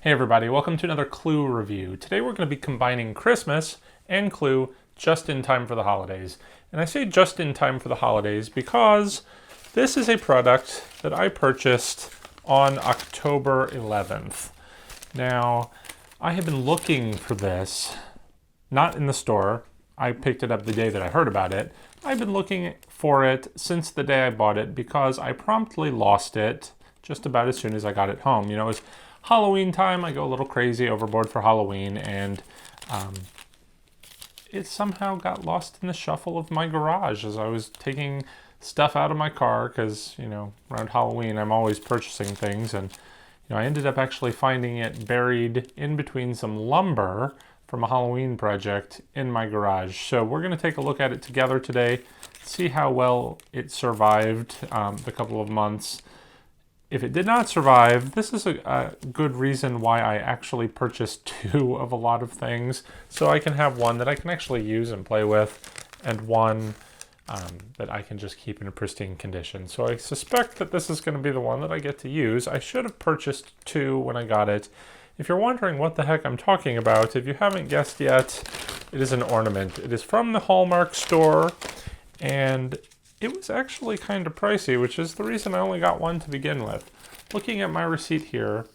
Hey everybody, welcome to another Clue review. Today we're going to be combining Christmas and Clue just in time for the holidays. And I say just in time for the holidays because this is a product that I purchased on October 11th. Now, I have been looking for this, not in the store. I picked it up the day that I heard about it. I've been looking for it since the day I bought it because I promptly lost it just about as soon as I got it home. You know, it was Halloween time. I go a little crazy overboard for Halloween, and it somehow got lost in the shuffle of my garage as I was taking stuff out of my car because, you know, around Halloween I'm always purchasing things, and I ended up actually finding it buried in between some lumber from a Halloween project in my garage. So we're going to take a look at it together today, see how well it survived the couple of months. If it did not survive, this is a good reason why I actually purchased two of a lot of things, so I can have one that I can actually use and play with, and one that I can just keep in a pristine condition. So I suspect that this is going to be the one that I get to use. I should have purchased two when I got it. If you're wondering what the heck I'm talking about, if you haven't guessed yet, it is an ornament. It is from the Hallmark store, and it was actually kind of pricey, which is the reason I only got one to begin with. Looking at my receipt here,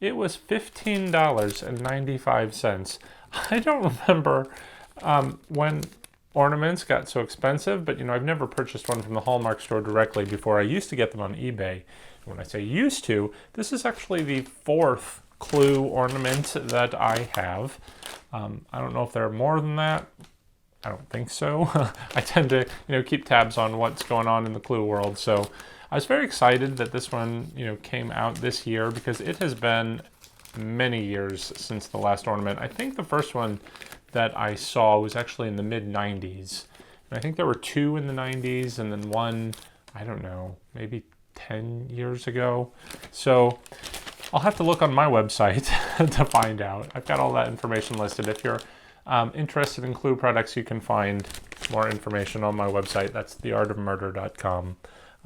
it was $15.95. I don't remember when ornaments got so expensive, but I've never purchased one from the Hallmark store directly before. I used to get them on eBay. When I say used to, this is actually the fourth Clue ornament that I have. I don't know if there are more than that. I don't think so. I tend to, keep tabs on what's going on in the Clue world. So I was very excited that this one, came out this year because it has been many years since the last ornament. I think the first one that I saw was actually in the mid-90s. And I think there were two in the 90s and then one, I don't know, maybe 10 years ago. So I'll have to look on my website to find out. I've got all that information listed. If you're interested in Clue products, you can find more information on my website. That's theartofmurder.com.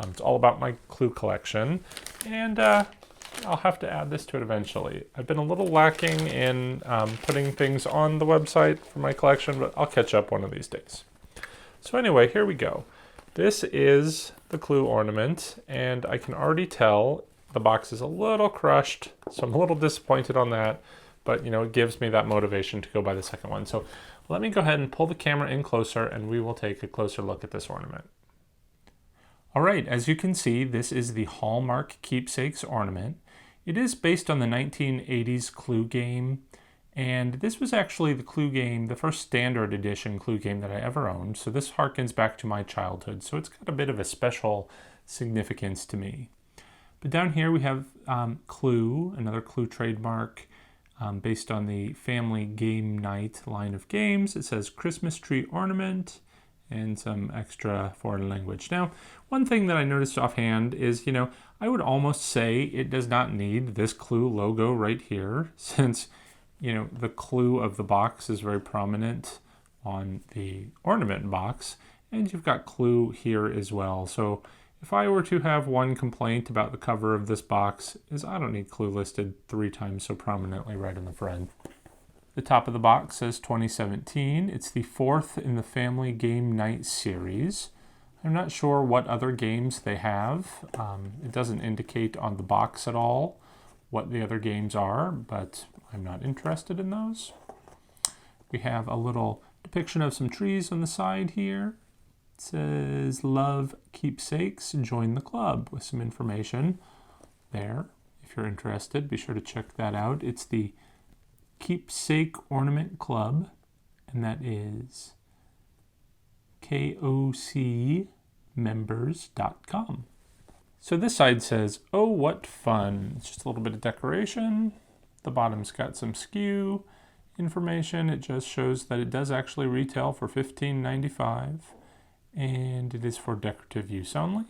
It's all about my Clue collection, and I'll have to add this to it eventually. I've been a little lacking in putting things on the website for my collection, but I'll catch up one of these days. So anyway, here we go. This is the Clue ornament, and I can already tell the box is a little crushed, so I'm a little disappointed on that. But, it gives me that motivation to go buy the second one. So let me go ahead and pull the camera in closer and we will take a closer look at this ornament. All right, as you can see, this is the Hallmark Keepsakes ornament. It is based on the 1980s Clue game. And this was actually the Clue game, the first standard edition Clue game that I ever owned. So this harkens back to my childhood. So it's got a bit of a special significance to me. But down here we have Clue, another Clue trademark. Based on the Family Game Night line of games. It says Christmas tree ornament and some extra foreign language. Now, one thing that I noticed offhand is, I would almost say it does not need this Clue logo right here, since, the Clue of the box is very prominent on the ornament box, and you've got Clue here as well. So if I were to have one complaint about the cover of this box is I don't need Clue listed 3 times so prominently right in the front. The top of the box says 2017. It's the 4th in the Family Game Night series. I'm not sure what other games they have. It doesn't indicate on the box at all what the other games are, but I'm not interested in those. We have a little depiction of some trees on the side here. It says, love keepsakes, join the club, with some information there. If you're interested, be sure to check that out. It's the Keepsake Ornament Club, and that is kocmembers.com. So this side says, oh, what fun. It's just a little bit of decoration. The bottom's got some SKU information. It just shows that it does actually retail for $15.95. And it is for decorative use only.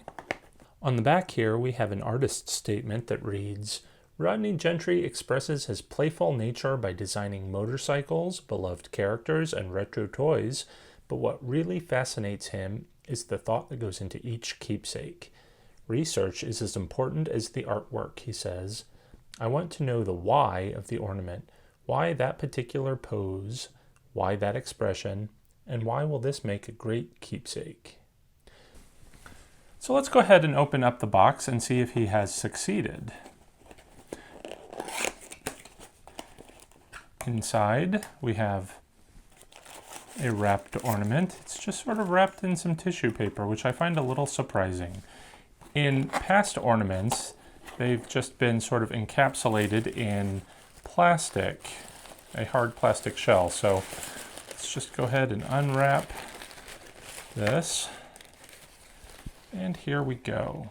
On the back here, we have an artist's statement that reads, Rodney Gentry expresses his playful nature by designing motorcycles, beloved characters, and retro toys, but what really fascinates him is the thought that goes into each keepsake. Research is as important as the artwork, he says. I want to know the why of the ornament. Why that particular pose? Why that expression? And why will this make a great keepsake? So let's go ahead and open up the box and see if he has succeeded. Inside, we have a wrapped ornament. It's just sort of wrapped in some tissue paper, which I find a little surprising. In past ornaments, they've just been sort of encapsulated in plastic, a hard plastic shell. So let's just go ahead and unwrap this. And here we go.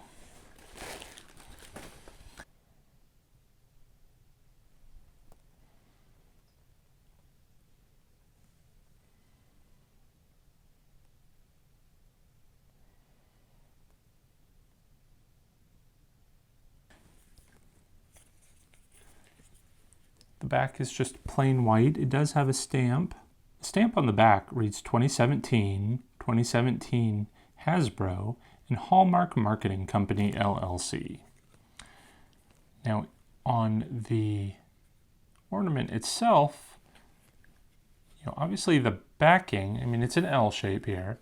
The back is just plain white. It does have a stamp. The stamp on the back reads 2017, 2017 Hasbro, and Hallmark Marketing Company, LLC. Now, on the ornament itself, obviously the backing, it's an L shape here.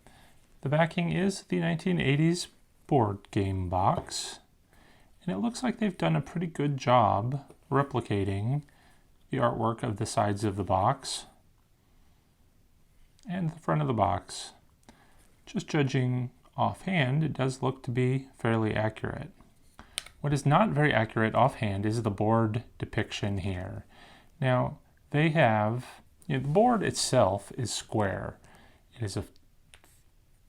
The backing is the 1980s board game box, and it looks like they've done a pretty good job replicating the artwork of the sides of the box and the front of the box. Just judging offhand, it does look to be fairly accurate. What is not very accurate offhand is the board depiction here. Now, they have, the board itself is square. It is a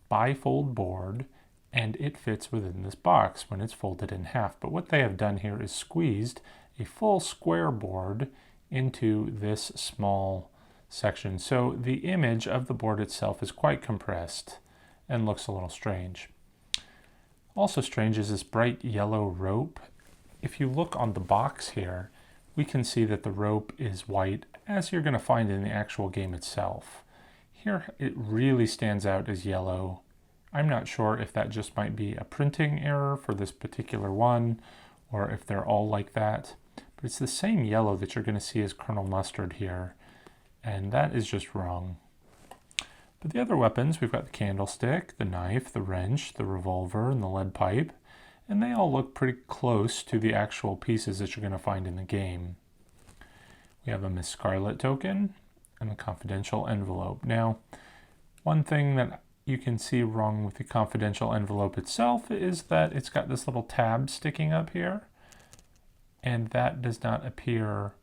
bifold board, and it fits within this box when it's folded in half. But what they have done here is squeezed a full square board into this small section. So the image of the board itself is quite compressed and looks a little strange. Also strange is this bright yellow rope. If you look on the box here, we can see that the rope is white, as you're going to find in the actual game itself. Here it really stands out as yellow. I'm not sure if that just might be a printing error for this particular one, or if they're all like that. But it's the same yellow that you're going to see as Colonel Mustard here, and that is just wrong. But the other weapons, we've got the candlestick, the knife, the wrench, the revolver, and the lead pipe, and they all look pretty close to the actual pieces that you're going to find in the game. We have a Miss Scarlet token and a confidential envelope. Now, one thing that you can see wrong with the confidential envelope itself is that it's got this little tab sticking up here, and that does not appear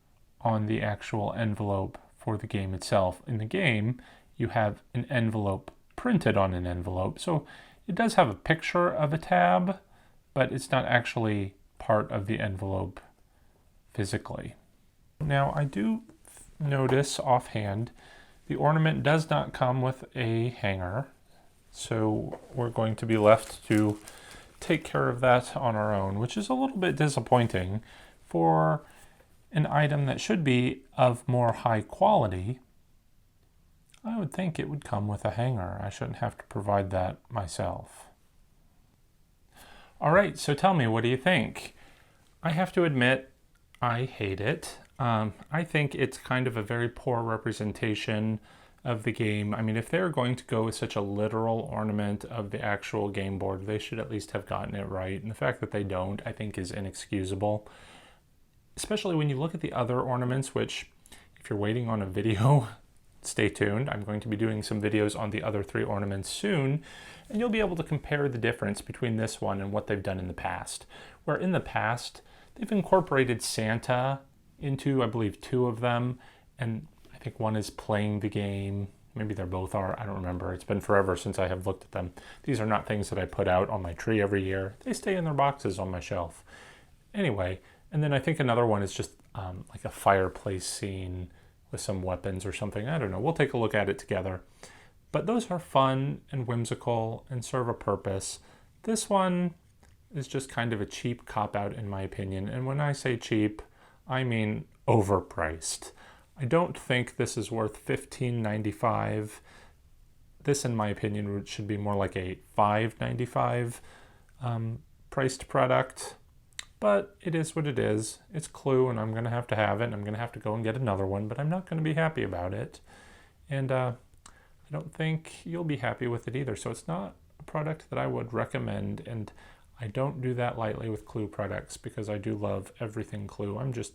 on the actual envelope for the game itself. In the game, you have an envelope printed on an envelope, so it does have a picture of a tab, but it's not actually part of the envelope physically. Now, I do notice offhand, the ornament does not come with a hanger, so we're going to be left to take care of that on our own, which is a little bit disappointing for an item that should be of more high quality. I would think it would come with a hanger. I shouldn't have to provide that myself. All right, so tell me, what do you think? I have to admit, I hate it. I think it's kind of a very poor representation of the game. If they're going to go with such a literal ornament of the actual game board, they should at least have gotten it right. And the fact that they don't, I think, is inexcusable. Especially when you look at the other ornaments, which, if you're waiting on a video, stay tuned. I'm going to be doing some videos on the other 3 ornaments soon, and you'll be able to compare the difference between this one and what they've done in the past. Where in the past, they've incorporated Santa into, I believe, 2 of them, and I think one is playing the game. Maybe they're both are. I don't remember. It's been forever since I have looked at them. These are not things that I put out on my tree every year. They stay in their boxes on my shelf. Anyway, and then I think another one is just like a fireplace scene with some weapons or something. I don't know. We'll take a look at it together. But those are fun and whimsical and serve a purpose. This one is just kind of a cheap cop-out in my opinion. And when I say cheap, I mean overpriced. I don't think this is worth $15.95. This, in my opinion, should be more like a $5.95 priced product. But it is what it is. It's Clue, and I'm going to have it. And I'm going to have to go and get another one, but I'm not going to be happy about it. And I don't think you'll be happy with it either. So it's not a product that I would recommend. And I don't do that lightly with Clue products because I do love everything Clue. I'm just,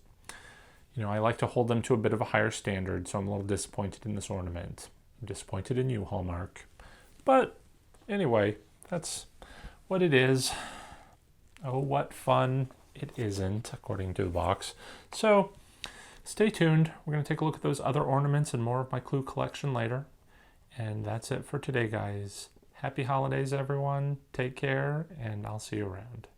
I like to hold them to a bit of a higher standard. So I'm a little disappointed in this ornament. I'm disappointed in you, Hallmark. But anyway, that's what it is. Oh, what fun it isn't, according to the box. So stay tuned. We're going to take a look at those other ornaments and more of my Clue collection later. And that's it for today, guys. Happy holidays, everyone. Take care, and I'll see you around.